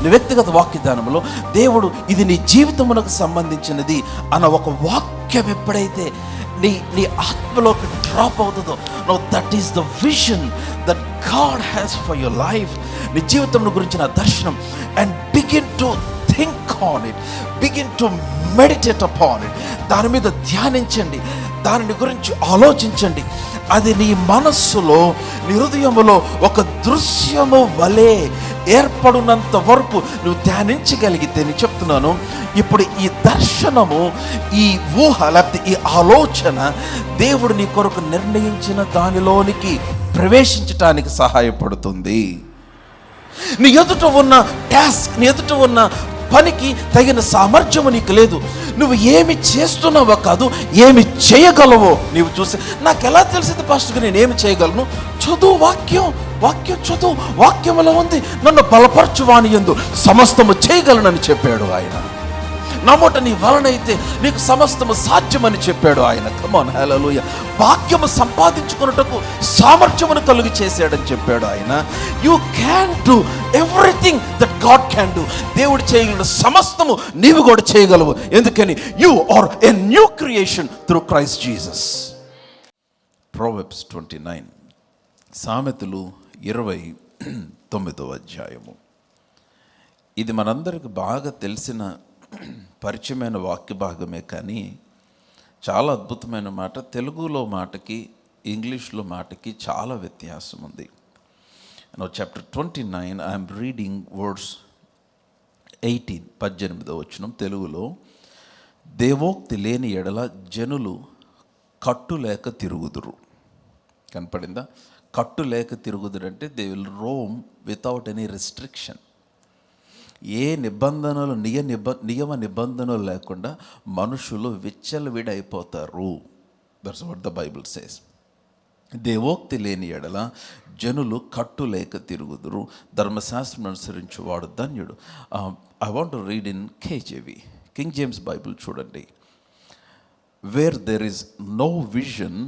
నీ వ్యక్తిగత వాక్య ధ్యానంలో దేవుడు ఇది నీ జీవితమునకు సంబంధించినది అన్న ఒక వాక్యం ఎప్పుడైతే నీ ఆత్మలోకి డ్రాప్ అవుతుందో, know that is the vision that God has for your life. నీ జీవితం గురించిన దర్శనం. And begin to think on it, begin to meditate upon it. దాని మీద ధ్యానించండి, దానిని గురించి ఆలోచించండి. అది నీ మనస్సులో, నీ హృదయములో ఒక దృశ్యము వలె ఏర్పడినంత వరకు నువ్వు ధ్యానించగలిగితే, నేను చెప్తున్నాను, ఇప్పుడు ఈ దర్శనము, ఈ ఊహ, లేకపోతే ఈ ఆలోచన దేవుడు నీ కొరకు నిర్ణయించిన దానిలోనికి ప్రవేశించటానికి సహాయపడుతుంది. నీ ఎదుట ఉన్న టాస్క్, నీ ఎదుట ఉన్న పనికి తగిన సామర్థ్యము నీకు లేదు. నువ్వు ఏమి చేస్తున్నావో కాదు, ఏమి చేయగలవో నీవు చూసి, నాకు ఎలా తెలిసింది పాస్టర్ నేను ఏమి చేయగలను? చదువు వాక్యం చదువు. వాక్యములో ఉంది, నన్ను బలపరచువాని యందు సమస్తము చేయగలనని చెప్పాడు ఆయన. నమ్మట నీ వలనైతే నీకు సమస్తము సాధ్యమని చెప్పాడు ఆయన. కమాన్, హల్లెలూయా. వాక్యము సంపాదించుకున్నటకు సామర్థ్యమును కలుగు చేశాడని చెప్పాడు ఆయన. You can do everything that God can do. దేవుడు చేయగలిగిన సమస్తము నీవు కూడా చేయగలవు. ఎందుకని? You are a new creation through Christ Jesus. Proverbs 29, సామెతలు 29వ అధ్యాయము. ఇది మనందరికి బాగా తెలిసిన పరిచయమైన వాక్య భాగమే, కానీ చాలా అద్భుతమైన మాట. తెలుగులో మాటకి ఇంగ్లీష్లో మాటకి చాలా వ్యత్యాసం ఉంది. చాప్టర్ 29 ఐఎమ్ రీడింగ్ వర్డ్స్ 18, 18వ వచనం తెలుగులో. దేవోక్తి లేని ఎడల జనులు కట్టు లేక తిరుగుదురు. కనపడిందా? కట్టు లేక తిరుగుదురు అంటే they will roam without any restriction. ఏ నిబంధనలు, నియమ నిబంధనలు లేకుండా మనుషులు విచ్చలవిడైపోతారు. That's what the Bible says. దేవోక్తి లేని ఎడల జనులు కట్టు లేక తిరుగుదురు, ధర్మశాస్త్రం అనుసరించు వాడు ధన్యుడు. I want to read in KJV, King James Bible చూడండి. Where there is no vision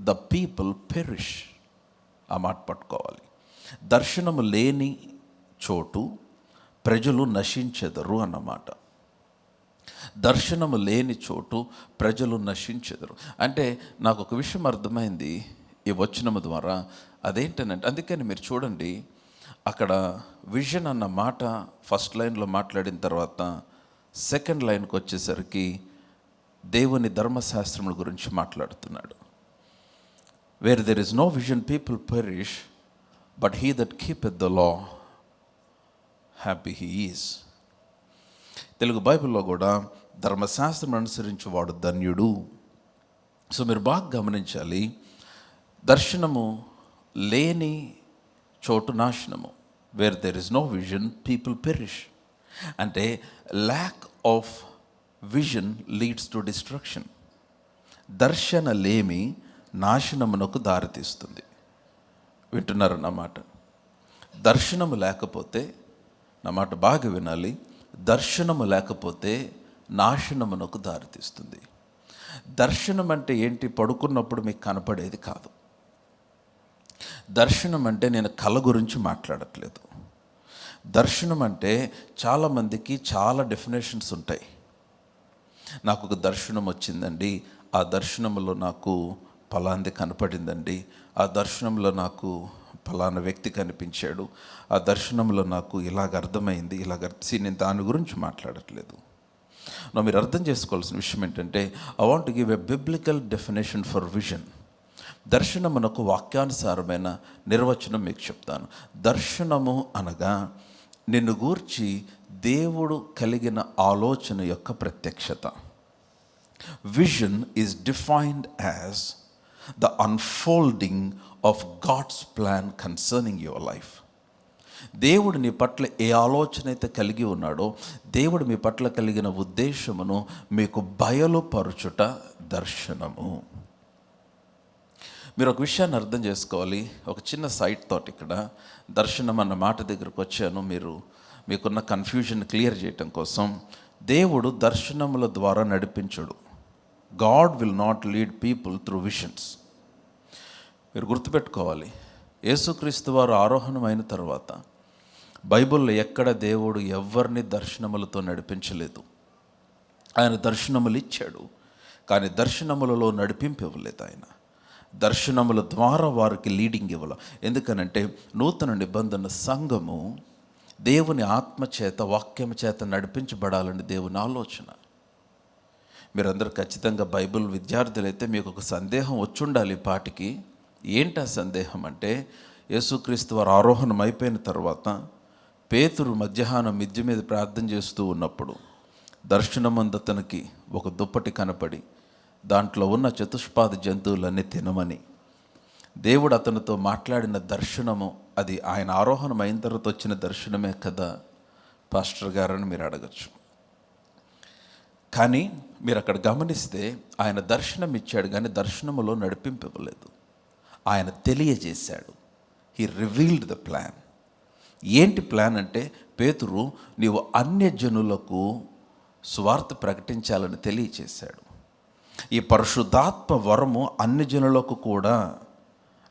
the people perish. ఆ మాట పట్టుకోవాలి. దర్శనము లేని చోటు ప్రజలు నశించెదరు అన్నమాట. దర్శనము లేని చోటు ప్రజలు నశించెదరు అంటే నాకు ఒక విషయం అర్థమైంది ఈ వచనము ద్వారా. అదేంటనంటే, అందుకని మీరు చూడండి, అక్కడ విజన్ అన్న మాట ఫస్ట్ లైన్లో మాట్లాడిన తర్వాత సెకండ్ లైన్కి వచ్చేసరికి దేవుని ధర్మశాస్త్రముల గురించి మాట్లాడుతున్నాడు. Where there is no vision people perish, but he that keepeth the law happy he is. Telugu బైబిల్లో కూడా ధర్మశాస్త్రం అనుసరించి వాడు ధన్యుడు. సో మీరు బాగా గమనించాలి, దర్శనము లేని చోటు నాశనము. Where there is no vision people perish అంటే lack of vision leads to destruction. దర్శన లేమి నాశనమునకు దారితీస్తుంది. వింటున్నారన్నమాట. దర్శనము లేకపోతే, నా మాట బాగా వినాలి, దర్శనము లేకపోతే నాశనమునకు దారితీస్తుంది. దర్శనం అంటే ఏంటి? పడుకున్నప్పుడు మీకు కనపడేది కాదు. దర్శనం అంటే నేను కళ గురించి మాట్లాడట్లేదు. దర్శనం అంటే చాలామందికి చాలా డెఫినేషన్స్ ఉంటాయి. నాకు ఒక దర్శనం వచ్చిందండి, ఆ దర్శనంలో నాకు ఫలాంది కనపడిందండి, ఆ దర్శనంలో నాకు ఫలానా వ్యక్తి కనిపించాడు, ఆ దర్శనంలో నాకు ఇలాగ అర్థమైంది, నేను దాని గురించి మాట్లాడట్లేదు. మీరు అర్థం చేసుకోవాల్సిన విషయం ఏంటంటే, I want to give a biblical definition for vision. దర్శనమునకు వాక్యానుసారమైన నిర్వచనం మీకు చెప్తాను. దర్శనము అనగా నిన్ను గూర్చి దేవుడు కలిగిన ఆలోచన యొక్క ప్రత్యక్షత. Vision is defined as the unfolding of God's plan concerning your life. దేవుడు నీ పట్ల ఏ ఆలోచన అయితే కలిగి ఉన్నాడో, దేవుడు మీ పట్ల కలిగిన ఉద్దేశమును మీకు బయలుపరచుట దర్శనము. మీరు ఒక విషయాన్ని అర్థం చేసుకోవాలి. ఒక చిన్న సైడ్ థాట్ ఇక్కడ. దర్శనం అన్న మాట దగ్గరకు వచ్చాను, మీకున్న కన్ఫ్యూజన్ క్లియర్ చేయటం కోసం. దేవుడు దర్శనముల ద్వారా నడిపించడు. God will not lead people through visions. మీరు గుర్తుపెట్టుకోవాలి, యేసుక్రీస్తు వారు ఆరోహణమైన తర్వాత బైబిల్లో ఎక్కడ దేవుడు ఎవరిని దర్శనములతో నడిపించలేదు. ఆయన దర్శనములు ఇచ్చాడు, కానీ దర్శనములలో నడిపింపు ఇవ్వలేదు. ఆయన దర్శనముల ద్వారా వారికి లీడింగ్ ఇవ్వాలి. ఎందుకనంటే నూతన నిబంధన సంఘము దేవుని ఆత్మచేత, వాక్యము చేత నడిపించబడాలని దేవుని ఆలోచన. మీరందరూ ఖచ్చితంగా బైబిల్ విద్యార్థులైతే మీకు ఒక సందేహం వచ్చుండాలి ఈ పాటికి. ఏంటి ఆ సందేహం అంటే, యేసుక్రీస్తు వారు ఆరోహణం అయిపోయిన తర్వాత పేతురు మధ్యాహ్నం మిద్దె మీద ప్రార్థన చేస్తూ ఉన్నప్పుడు దర్శనమందు అతనికి ఒక దుప్పటి కనపడి దాంట్లో ఉన్న చతుష్పాద జంతువులన్నీ తినమని దేవుడు అతనితో మాట్లాడిన దర్శనము, అది ఆయన ఆరోహణం అయిన తర్వాత వచ్చిన దర్శనమే కదా పాస్టర్ గారని మీరు అడగచ్చు. కానీ మీరు అక్కడ గమనిస్తే ఆయన దర్శనం ఇచ్చాడు, కానీ దర్శనములో నడిపింపలేదు. ఆయన తెలియజేశాడు. He revealed the plan. ఏంటి ప్లాన్ అంటే, పేతురు నీవు అన్యజనులకు సువార్త ప్రకటించాలని తెలియచేశాడు. ఈ పరిశుద్ధాత్మ వరము అన్యజనులకు కూడా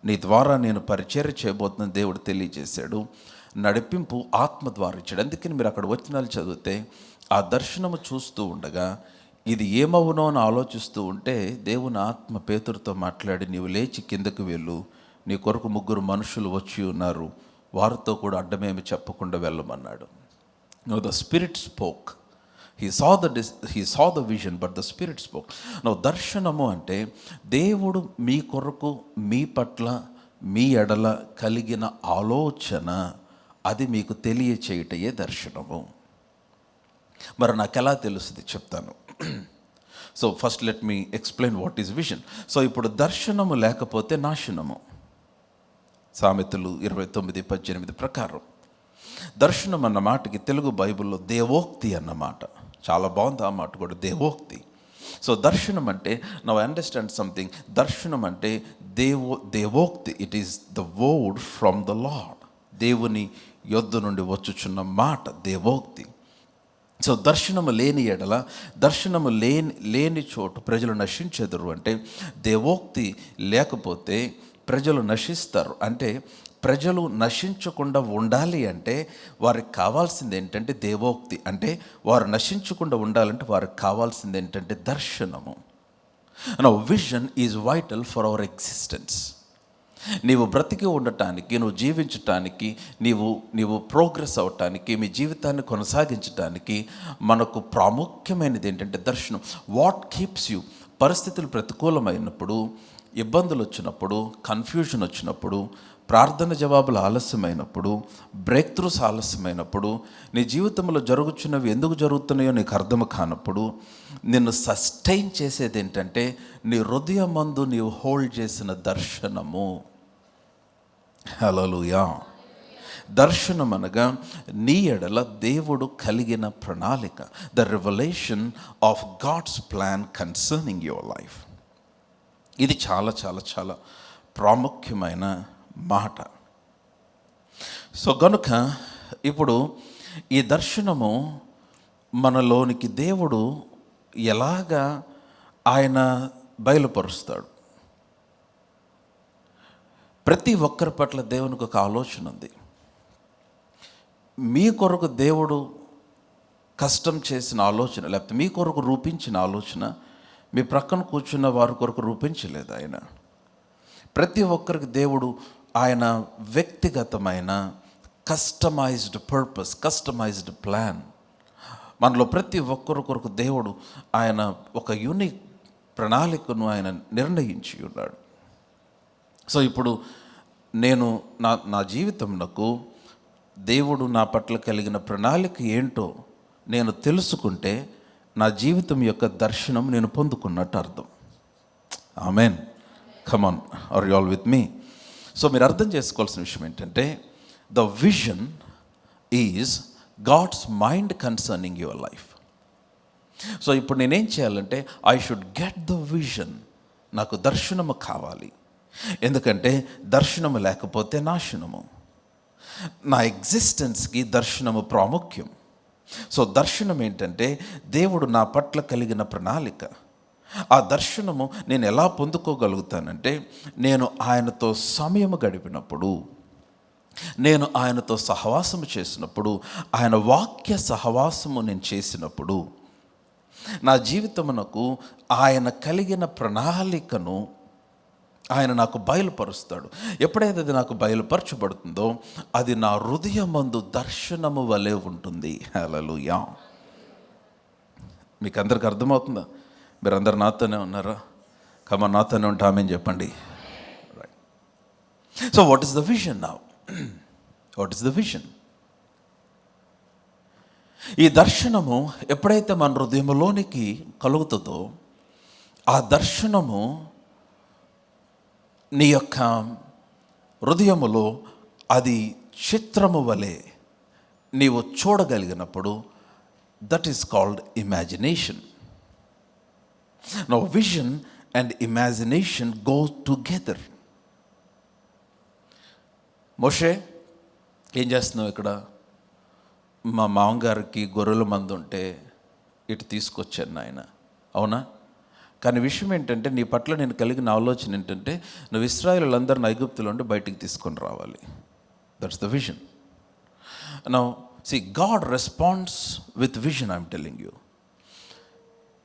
నీ ద్వారా నేను పరిచర్య చేయబోతున్న దేవుడు తెలియజేశాడు. నడిపింపు ఆత్మ ద్వారా ఇచ్చాడు. అందుకని మీరు అక్కడ వచనాలు చదివితే ఆ దర్శనము చూస్తూ ఉండగా ఇది ఏమవునో అని ఆలోచిస్తూ ఉంటే దేవుని ఆత్మ పేతురుతో మాట్లాడి, నీవు లేచి కిందకు వెళ్ళు, నీ కొరకు 3 మనుషులు వచ్చి ఉన్నారు, వారితో కూడా అడ్డమేమి చెప్పకుండా వెళ్ళమన్నాడు. No the spirit spoke. He saw the vision, but the Spirit spoke. Now, దర్శనము అంటే దేవుడు మీ కొరకు, మీ పట్ల, మీ ఎడల కలిగిన ఆలోచన, అది మీకు తెలియచేయటయే దర్శనము. మరి నాకు ఎలా తెలుస్తుంది చెప్తాను. So first let me explain what is vision. So ఇప్పుడు దర్శనము లేకపోతే నాశనము. సామెతలు 29:18 ప్రకారం దర్శనం అన్న మాటకి తెలుగు బైబిల్లో దేవోక్తి అన్నమాట. చాలా బాగుంది ఆ మాట కూడా, దేవోక్తి. సో దర్శనం అంటే, నౌ అండర్స్టాండ్ సంథింగ్, దర్శనం అంటే దేవోక్తి. It is the word from the Lord. దేవుని యొద్ద నుండి వచ్చుచున్న మాట దేవోక్తి. సో దర్శనము లేని ఎడల, దర్శనము లేని చోటు ప్రజలు నశించెదరు. అంటే దేవోక్తి లేకపోతే ప్రజలు నశిస్తారు. అంటే ప్రజలు నశించకుండా ఉండాలి అంటే వారికి కావాల్సింది ఏంటంటే దేవోక్తి. అంటే వారు నశించకుండా ఉండాలంటే వారికి కావాల్సింది ఏంటంటే దర్శనము. Now vision is vital for hour existence. నీవు బ్రతికి ఉండటానికి, నువ్వు జీవించటానికి, నీవు ప్రోగ్రెస్ అవటానికి, మీ జీవితాన్ని కొనసాగించడానికి మనకు ప్రాముఖ్యమైనది ఏంటంటే దర్శనం. What keeps you. పరిస్థితులు ప్రతికూలమైనప్పుడు, ఇబ్బందులు వచ్చినప్పుడు, కన్ఫ్యూజన్ వచ్చినప్పుడు, ప్రార్థన జవాబులు ఆలస్యమైనప్పుడు, బ్రేక్ త్రూస్ ఆలస్యమైనప్పుడు, నీ జీవితంలో జరుగుతున్నవి ఎందుకు జరుగుతున్నాయో నీకు అర్థం కానప్పుడు నిన్ను సస్టైన్ చేసేది ఏంటంటే నీ హృదయమందు నీవు హోల్డ్ చేసిన దర్శనము. హల్లెలూయా. దర్శనం అనగా నీ ఎడల దేవుడు కలిగిన ప్రణాళిక, the revelation of God's plan concerning your life. ఇది చాలా చాలా చాలా ప్రాముఖ్యమైన మాట. సో గనుక ఇప్పుడు ఈ దర్శనము మనలోనికి దేవుడు ఎలాగా ఆయన బయలుపరుస్తాడు. ప్రతి ఒక్కరి పట్ల దేవునికి ఒక ఆలోచన ఉంది. మీ కొరకు దేవుడు కష్టం చేసిన ఆలోచన, లేకపోతే మీ కొరకు రూపించిన ఆలోచన మీ ప్రక్కన కూర్చున్న వారి కొరకు రూపించలేదు ఆయన. ప్రతి ఒక్కరికి దేవుడు ఆయన వ్యక్తిగతమైన కస్టమైజ్డ్ పర్పస్, కస్టమైజ్డ్ ప్లాన్, మనలో ప్రతి ఒక్కరి కొరకు దేవుడు ఆయన ఒక యూనిక్ ప్రణాళికను ఆయన నిర్ణయించి ఉన్నాడు. సో ఇప్పుడు నేను నా జీవితంలో దేవుడు నా పట్ల కలిగిన ప్రణాళిక ఏంటో నేను తెలుసుకుంటే నా జీవితం యొక్క దర్శనం నేను పొందుకున్నట్టు అర్థం. Amen. Come on, are you all with me? So మీరు అర్థం చేసుకోవాల్సిన విషయం ఏంటంటే the vision is God's mind concerning your life. So ఇప్పుడు నేనేం చేయాలంటే I should get the vision. నాకు దర్శనము కావాలి. ఎందుకంటే దర్శనము లేకపోతే నాశనము. నా ఎగ్జిస్టెన్స్కి దర్శనము ప్రాముఖ్యం. సో దర్శనం ఏంటంటే దేవుడు నా పట్ల కలిగిన ప్రణాళిక. ఆ దర్శనము నేను ఎలా పొందుకోగలుగుతానంటే నేను ఆయనతో సమయము గడిపినప్పుడు, నేను ఆయనతో సహవాసము చేసినప్పుడు, ఆయన వాక్య సహవాసము నేను చేసినప్పుడు, నా జీవితమునకు ఆయన కలిగిన ప్రణాళికను ఆయన నాకు బయలుపరుస్తాడు. ఎప్పుడైతే అది నాకు బయలుపరచబడుతుందో అది నా హృదయమందు దర్శనము వలె ఉంటుంది. హల్లెలూయా. మీకు అందరికి అర్థమవుతుందా? మీరందరు నాతోనే ఉన్నారా? కమ నాతోనే ఉంటామని చెప్పండి. Right. So what is the vision now? What is the vision? ఈ దర్శనము ఎప్పుడైతే మన హృదయంలోనికి కలుగుతుందో ఆ దర్శనము నీ యొక్క హృదయములో అది చిత్రము వలె నీవు చూడగలిగినప్పుడు that is called imagination. Now vision and imagination go together. Moshe, ఏం చేస్తున్నావు ఇక్కడ? మా మామగారికి గొర్రెల మందు ఉంటే ఇటు తీసుకొచ్చాను నాయన. అవునా? కానీ విషయం ఏంటంటే నీ పట్ల నేను కలిగిన ఆలోచన ఏంటంటే నువ్వు ఇశ్రాయేలులందరిని ఐగుప్తులో నుండి బయటికి తీసుకొని రావాలి. That's the vision. Now see God responds with vision. I'm telling you.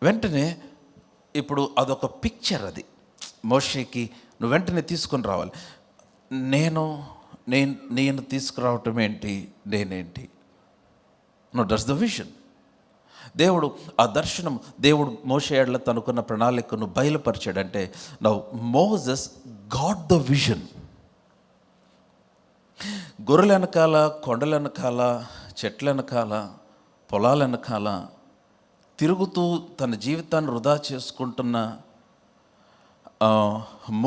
వెంటనే ఇప్పుడు అదొక పిక్చర్. అది మోషేకి నువ్వు వెంటనే తీసుకొని రావాలి. నేను తీసుకురావటం ఏంటి? నేనేంటి? No, that's the vision. దేవుడు ఆ దర్శనం, దేవుడు మోషే ఎడల తనకున్న ప్రణాళికను బయలుపరిచాడంటే now Moses got the vision. గొర్రెల వెనకాల, కొండల వెనకాల, చెట్ల వెనకాల, పొలాల వెనకాల తిరుగుతూ తన జీవితాన్ని వృధా చేసుకుంటున్న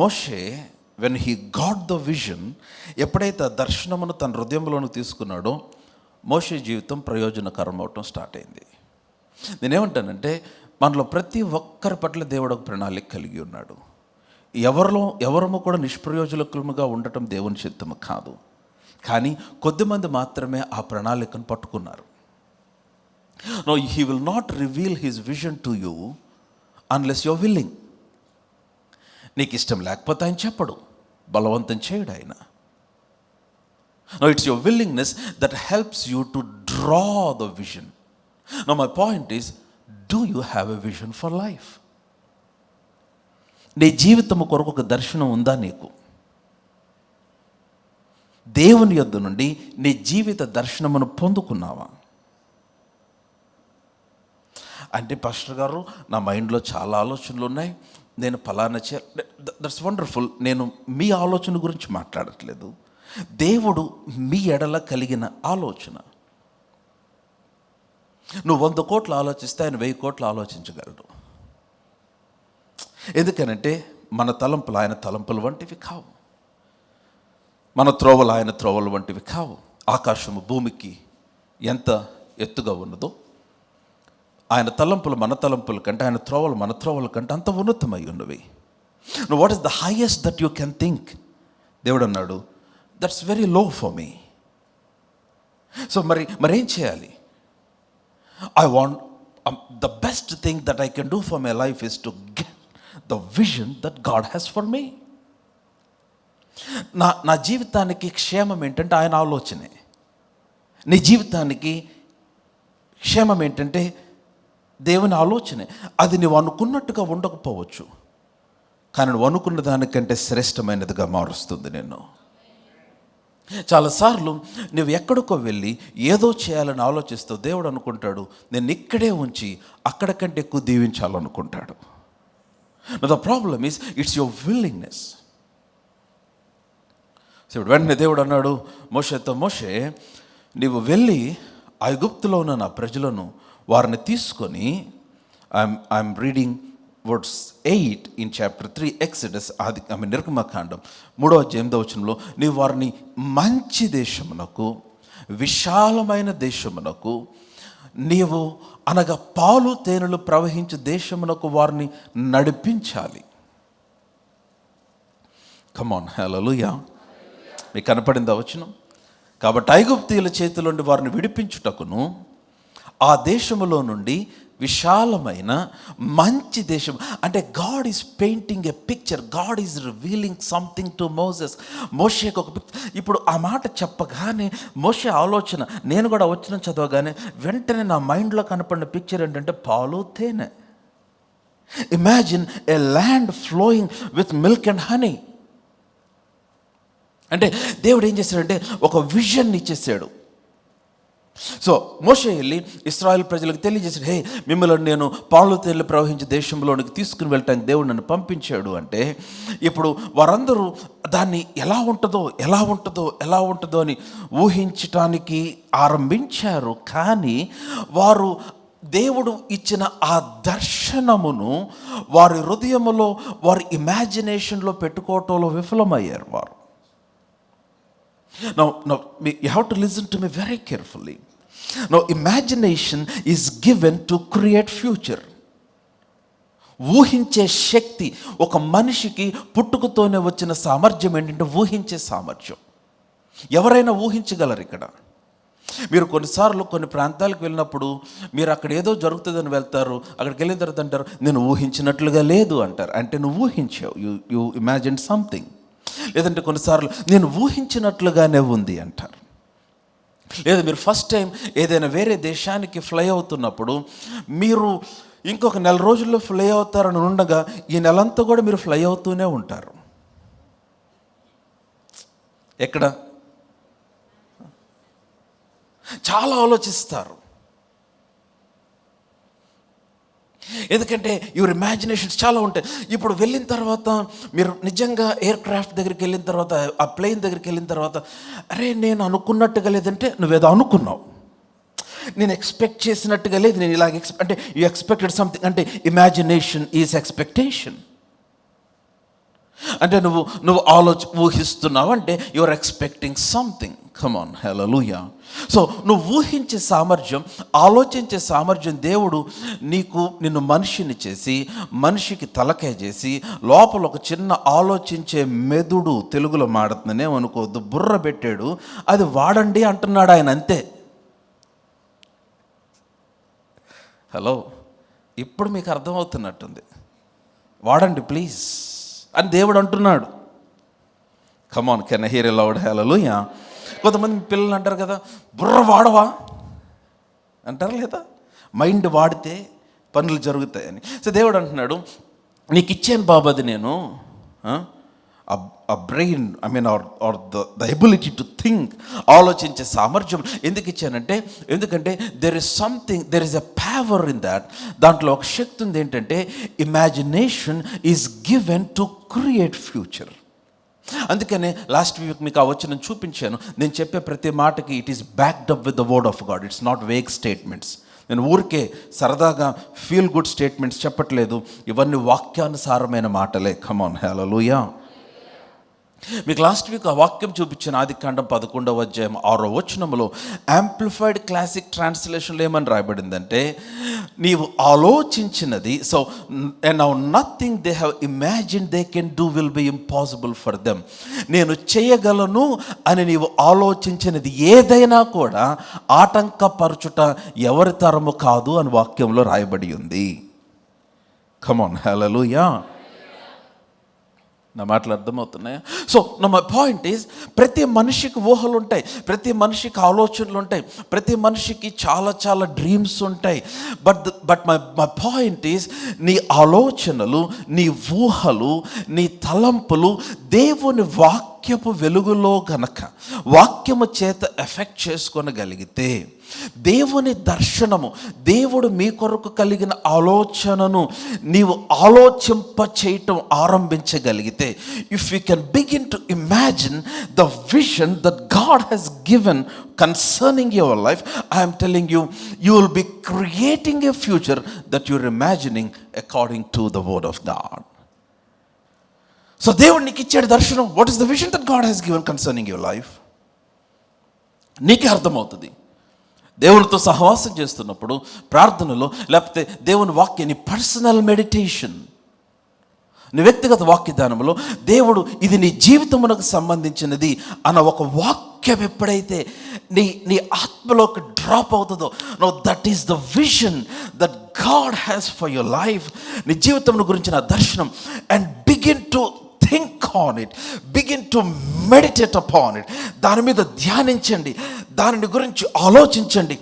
Moshe, when he got the vision, ఎప్పుడైతే ఆ దర్శనమును తన హృదయంలోకి తీసుకున్నాడో మోషే జీవితం ప్రయోజనకరం అవటం స్టార్ట్ అయింది. నేనేమంటానంటే మనలో ప్రతి ఒక్కరి పట్ల దేవుడు ఒక ప్రణాళిక కలిగి ఉన్నాడు. ఎవరము కూడా నిష్ప్రయోజకులుగా ఉండటం దేవుని చిత్తము కాదు. కానీ కొద్దిమంది మాత్రమే ఆ ప్రణాళికను పట్టుకున్నారు. No, he will not reveal his vision to you unless your willing. నీకు ఇష్టం లేకపోతే ఆయన చెప్పడు, బలవంతం చేయడు ఆయన. No, it's your willingness that helps you to draw the vision. Now my point is, do you have a vision for life? నీ జీవితము కొరకు ఒక దర్శనం ఉందా నీకు? దేవుని యొద్ద నుండి నీ జీవిత దర్శనమును పొందుకున్నావా? అంటే పాస్టర్ గారు, నా మైండ్లో చాలా ఆలోచనలు ఉన్నాయి, నేను ఫలానా దట్స్ వండర్ఫుల్. నేను మీ ఆలోచన గురించి మాట్లాడట్లేదు. దేవుడు మీ ఎడల కలిగిన ఆలోచన. నువ్వు 100 కోట్లు ఆలోచిస్తే ఆయన 1000 కోట్లు ఆలోచించగలడు. ఎందుకనంటే మన తలంపులు ఆయన తలంపులు వంటివి కావు, మన త్రోవలు ఆయన త్రోవలు వంటివి కావు. ఆకాశము భూమికి ఎంత ఎత్తుగా ఉన్నదో ఆయన తలంపులు మన తలంపుల కంటే, ఆయన త్రోవలు మన త్రోవల కంటే అంత ఉన్నతమై ఉన్నవి. నువ్వు what is the highest that you can think? దేవుడు అన్నాడు, that's very low for me. So మరేం చేయాలి? I want the best thing that I can do for my life is to get the vision that God has for me. నా జీవితానికి క్షేమం ఏంటంటే ఆయన ఆలోచనే. నీ జీవితానికి క్షేమం ఏంటంటే దేవుని ఆలోచనే. అది నువ్వు అనుకున్నట్టుగా ఉండకపోవచ్చు, కానీ నువ్వు అనుకున్న దానికంటే శ్రేష్టమైనదిగా మారుస్తుంది నిన్ను. చాలాసార్లు నువ్వు ఎక్కడికో వెళ్ళి ఏదో చేయాలని ఆలోచిస్తావు. దేవుడు అనుకుంటాడు నేను ఇక్కడే ఉంచి అక్కడ కంటే ఎక్కువ దీవించాలనుకుంటాడు. The problem is it's your willingness. ఇప్పుడు వెంటనే దేవుడు అన్నాడు మోషేతో, మోషే నీవు వెళ్ళి ఐగుప్తులో ఉన్న నా ప్రజలను వారిని తీసుకొని, I'm reading words 8 in chapter 3 Exodus, నిర్గమకాండం 3వ అధ్యాయం 8వ వచనంలో, నీవు వారిని మంచి దేశమునకు, విశాలమైన దేశమునకు, నీవు అనగా పాలు తేనెలు ప్రవహించే దేశమునకు వారిని నడిపించాలి. కమాన్, హల్లెలూయా. మీకు కనపడిందా వచనం? కాబట్టి ఐగుప్తీయుల చేతిలో నుండి వారిని విడిపించుటకును, ఆ దేశములో నుండి విశాలమైన మంచి దేశం. అంటే God is painting a picture, God is revealing something to Moses. మోషేకి ఒక పిక్చర్. ఇప్పుడు ఆ మాట చెప్పగానే మోషే ఆలోచన, నేను కూడా వచ్చిన చదవగానే వెంటనే నా మైండ్లో కనపడిన పిక్చర్ ఏంటంటే పాలు తేనె. Imagine a land flowing with milk and honey. అంటే దేవుడు ఏం చేశాడంటే ఒక విజన్ ఇచ్చేసాడు. సో మోషే వెళ్ళి ఇశ్రాయేల్ ప్రజలకు తెలియజేశాడు, హే, మిమ్మల్ని నేను పాలు తేనెలు ప్రవహించే దేశంలోనికి తీసుకుని వెళ్ళటానికి దేవుడు నన్ను పంపించాడు. అంటే ఇప్పుడు వారందరూ దాన్ని ఎలా ఉంటుందో అని ఊహించటానికి ఆరంభించారు. కానీ వారు దేవుడు ఇచ్చిన ఆ దర్శనమును వారి హృదయములో, వారి ఇమాజినేషన్లో పెట్టుకోవటంలో విఫలమయ్యారు వారు. Now, you have to listen to me very carefully. Now, imagination is given to create future. ఊహించే శక్తి ఒక మనిషికి పుట్టుకతోనే వచ్చిన సామర్థ్యం ఏంటంటే ఊహించే సామర్థ్యం. ఎవరైనా ఊహించగలరు. ఇక్కడ మీరు కొన్నిసార్లు కొన్ని ప్రాంతాలకు వెళ్ళినప్పుడు మీరు అక్కడ ఏదో జరుగుతుందని వెళ్తారు, అక్కడికి వెళ్ళిన తర్వాత అంటారు, నేను ఊహించినట్లుగా లేదు అంటారు. అంటే నువ్వు ఊహించావు, యు ఇమాజిన్ సంథింగ్. లేదంటే కొన్నిసార్లు నేను ఊహించినట్లుగానే ఉంది అంటారు. లేదా మీరు ఫస్ట్ టైం ఏదైనా వేరే దేశానికి ఫ్లై అవుతున్నప్పుడు మీరు ఇంకొక 4 రోజుల్లో ఫ్లై అవుతారని ఉండగా ఈ నెలంతా కూడా మీరు ఫ్లై అవుతూనే ఉంటారు. ఎక్కడ చాలా ఆలోచిస్తారు. ఎందుకంటే యువర్ ఇమాజినేషన్స్ చాలా ఉంటాయి. ఇప్పుడు వెళ్ళిన తర్వాత మీరు నిజంగా ఎయిర్ క్రాఫ్ట్ దగ్గరికి వెళ్ళిన తర్వాత, ఆ ప్లేన్ దగ్గరికి వెళ్ళిన తర్వాత, అరే నేను అనుకున్నట్టుగా లేదంటే నువ్వేదో అనుకున్నావు, నేను ఎక్స్పెక్ట్ చేసినట్టుగా లేదు, నేను ఇలాగ అంటే యూ ఎక్స్పెక్టెడ్ సంథింగ్. అంటే ఇమాజినేషన్ ఈజ్ ఎక్స్పెక్టేషన్. అంటే నువ్వు ఊహిస్తున్నావు అంటే your expecting something. Come on, hallelujah. So నువ్వు ఊహించే సామర్థ్యం, ఆలోచించే సామర్థ్యం దేవుడు నిన్ను మనిషిని చేసి, మనిషికి తలకాయ చేసి, లోపల ఒక చిన్న ఆలోచించే మెదుడు, తెలుగులో మాడుతుందనే అనుకోవద్దు, బుర్ర పెట్టాడు. అది వాడండి అంటున్నాడు ఆయన, అంతే. హలో, ఇప్పుడు మీకు అర్థమవుతున్నట్టుంది. వాడండి ప్లీజ్ అని దేవుడు అంటున్నాడు. Come on, can I hear a loud hallelujah. కొంతమంది పిల్లలు అంటారు కదా, బుర్ర వాడవా అంటారు, లేదా మైండ్ వాడితే పనులు జరుగుతాయని. సో దేవుడు అంటున్నాడు, నీకు ఇచ్చాను బాబు అది నేను, ఆ brain, I mean are the ability to think, ఆలోచించే సామర్థ్యం ఎందుకు ఇచ్చానంటే, ఎందుకంటే there is a power in that. దాంట్లో ఒక శక్తి ఉంది. ఏంటంటే imagination is given to create future. అందుకనే లాస్ట్ వీక్ మీకు ఆ వచనం చూపించాను. నేను చెప్పే ప్రతి మాటకి it is backed up with the word of God. It's not vague statements. నేను ఊరికే సరదాగా ఫీల్ గుడ్ స్టేట్మెంట్స్ చెప్పట్లేదు. ఇవన్నీ వాక్యానుసారమైన మాటలే. కమ్ ఆన్, హల్లెలూయా. మీకు లాస్ట్ వీక్ ఆ వాక్యం చూపించిన ఆదికాండం 11వ అధ్యాయం 6వ వచనంలో యాంప్లిఫైడ్ క్లాసిక్ ట్రాన్స్లేషన్లో ఏమని రాయబడిందంటే, నీవు ఆలోచించినది, so now nothing they have imagine they can do will be impossible for them. నేను చేయగలను అని నీవు ఆలోచించినది ఏదైనా కూడా ఆటంకపరచుట ఎవరి తరము కాదు అని వాక్యంలో రాయబడి ఉంది. కమ్ ఆన్, హల్లెలూయా. నా మాటలు అర్థమవుతున్నాయా? సో మై పాయింట్ ఈజ్, ప్రతి మనిషికి ఊహలు ఉంటాయి, ప్రతి మనిషికి ఆలోచనలు ఉంటాయి, ప్రతి మనిషికి చాలా చాలా డ్రీమ్స్ ఉంటాయి. బట్ మై పాయింట్ ఈజ్, నీ ఆలోచనలు, నీ ఊహలు, నీ తలంపులు దేవుని వాక్యపు వెలుగులో గనక, వాక్యము చేత ఎఫెక్ట్ చేసుకోనగలిగితే, దేవుని దర్శనము, దేవుడు మీ కొరకు కలిగిన ఆలోచనను నీవు ఆలోచింప చేయటం ఆరంభించగలిగితే, if you can begin to imagine the vision that God has given concerning your life, I'm telling you, you will be creating a future that you're imagining according to the word of God. So దేవుడు నీకు ఇచ్చాడు దర్శనం. What is the vision that God has given concerning your life? నీకే అర్థమవుతుంది. దేవునితో సహవాసం చేస్తున్నప్పుడు, ప్రార్థనలో, లేకపోతే దేవుని వాక్యాన్ని పర్సనల్ మెడిటేషన్, నీ వ్యక్తిగత వాక్యదానంలో దేవుడు ఇది నీ జీవితమునకు సంబంధించినది అన్న ఒక వాక్యం ఎప్పుడైతే నీ ఆత్మలోకి డ్రాప్ అవుతుందో, know that is the vision that God has for your life, నీ జీవితం గురించిన దర్శనం, and begin to think on it, begin to meditate upon it. దాని మీద ధ్యానించండి, దానిని గురించి ఆలోచించండి.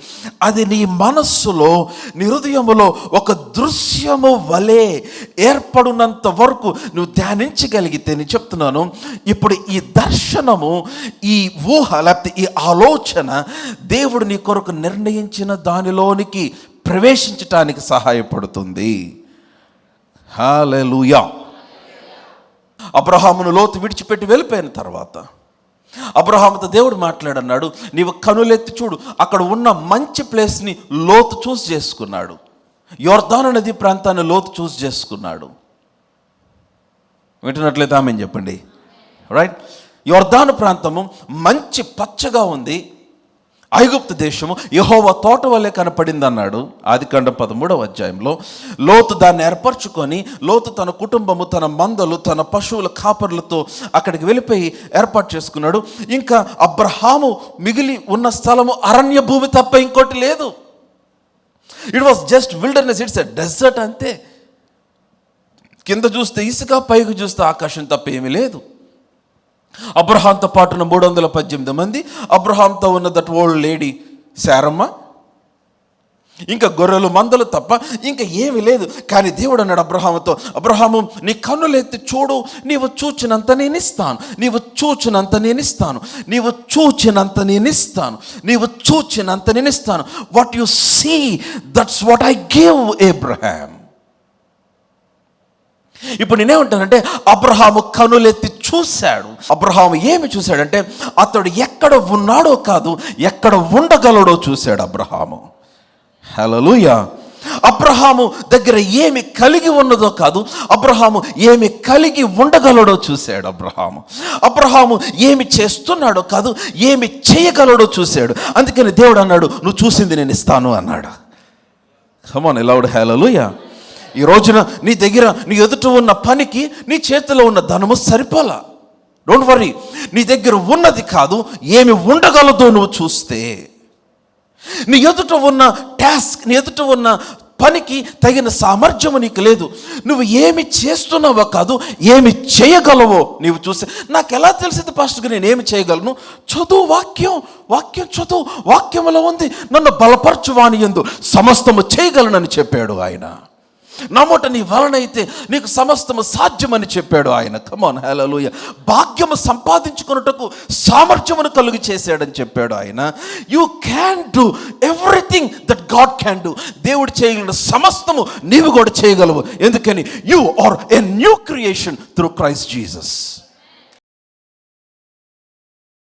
అది నీ మనస్సులో, నీ హృదయములో ఒక దృశ్యము వలె ఏర్పడినంత వరకు నువ్వు ధ్యానించగలిగితే, నేను చెప్తున్నాను, ఇప్పుడు ఈ దర్శనము, ఈ ఊహ, లేకపోతే ఈ ఆలోచన దేవుడు నీ కొరకు నిర్ణయించిన దానిలోనికి ప్రవేశించటానికి సహాయపడుతుంది. హల్లెలూయా. అబ్రహామును లోతు విడిచిపెట్టి వెళ్ళిపోయిన తర్వాత అబ్రహాముతో దేవుడు మాట్లాడన్నాడు, నీవు కనులెత్తి చూడు. అక్కడ ఉన్న మంచి ప్లేస్ని లోతు చూస్ చేసుకున్నాడు. యొర్దాను నది ప్రాంతాన్ని లోతు చూస్ చేసుకున్నాడు. వింటున్నట్లయితే ఆమేన్ చెప్పండి. రైట్. యొర్దాను ప్రాంతము మంచి పచ్చగా ఉంది. ఐగుప్తు దేశము యెహోవా తోట వల్లే కనపడింది అన్నాడు ఆదికాండం 13వ అధ్యాయంలో. లోతు దాన్ని ఏర్పరచుకొని, లోతు తన కుటుంబము, తన మందలు, తన పశువుల కాపర్లతో అక్కడికి వెళ్ళిపోయి ఏర్పాటు చేసుకున్నాడు. ఇంకా అబ్రహాము మిగిలి ఉన్న స్థలము అరణ్య భూమి తప్ప ఇంకోటి లేదు. It was just wilderness, it's a dessert అంతే. కింద చూస్తే ఇసుక, పైకి చూస్తే ఆకాశం తప్ప ఏమీ లేదు. అబ్రహాంతో పాటు ఉన్న 318 మంది, అబ్రహాంతో ఉన్న దట్ ఓల్డ్ లేడీ శారమ్మ, ఇంకా గొర్రెలు మందలు తప్ప ఇంకా ఏమీ లేదు. కానీ దేవుడు అన్నాడు అబ్రహాముతో, అబ్రహాము నీ కన్నులెత్తి చూడు, నీవు చూచినంత నేను ఇస్తాను, నీవు చూచినంత నేను ఇస్తాను, నీవు చూచినంత నేను ఇస్తాను, నీవు చూచినంత నేను ఇస్తాను. What you see, that's what I give Abraham. ఇప్పుడు నేనేమంటానంటే, అబ్రహాము కనులెత్తి చూశాడు. అబ్రహాము ఏమి చూశాడంటే, అతడు ఎక్కడ ఉన్నాడో కాదు, ఎక్కడ ఉండగలడో చూశాడు అబ్రహాము. హల్లెలూయా. అబ్రహాము దగ్గర ఏమి కలిగి ఉన్నదో కాదు, అబ్రహాము ఏమి కలిగి ఉండగలడో చూశాడు అబ్రహాము. అబ్రహాము ఏమి చేస్తున్నాడో కాదు, ఏమి చేయగలడో చూశాడు. అందుకని దేవుడు అన్నాడు, నువ్వు చూసింది నేను ఇస్తాను అన్నాడు. కమ్ ఆన్ లౌడ్ హల్లెలూయా. ఈ రోజున నీ దగ్గర, నీ ఎదుట ఉన్న పనికి నీ చేతిలో ఉన్న ధనము సరిపోలా. Don't worry. నీ దగ్గర ఉన్నది కాదు, ఏమి ఉండగలదో నువ్వు చూస్తే, నీ ఎదుట ఉన్న టాస్క్, నీ ఎదుట ఉన్న పనికి తగిన సామర్థ్యము నీకు లేదు. నువ్వు ఏమి చేస్తున్నావో కాదు, ఏమి చేయగలవో నీవు చూస్తే. నాకు ఎలా తెలిసింది పాస్టర్గా నేను ఏమి చేయగలను? చదువు, వాక్యం చదువు. వాక్యములో ఉంది, నన్ను బలపరచువాని యందు సమస్తము చేయగలనని చెప్పాడు ఆయన. నమ్మట నీ వలనైతే నీకు సమస్తము సాధ్యమని చెప్పాడు ఆయన. Come on hallelujah. భాగ్యము సంపాదించుకున్నటకు సామర్థ్యమును కలుగు చేశాడని చెప్పాడు ఆయన. You can do everything that God can do. దేవుడు చేయగలిగిన సమస్తము నీవు కూడా చేయగలవు. ఎందుకని you are a new creation through Christ Jesus.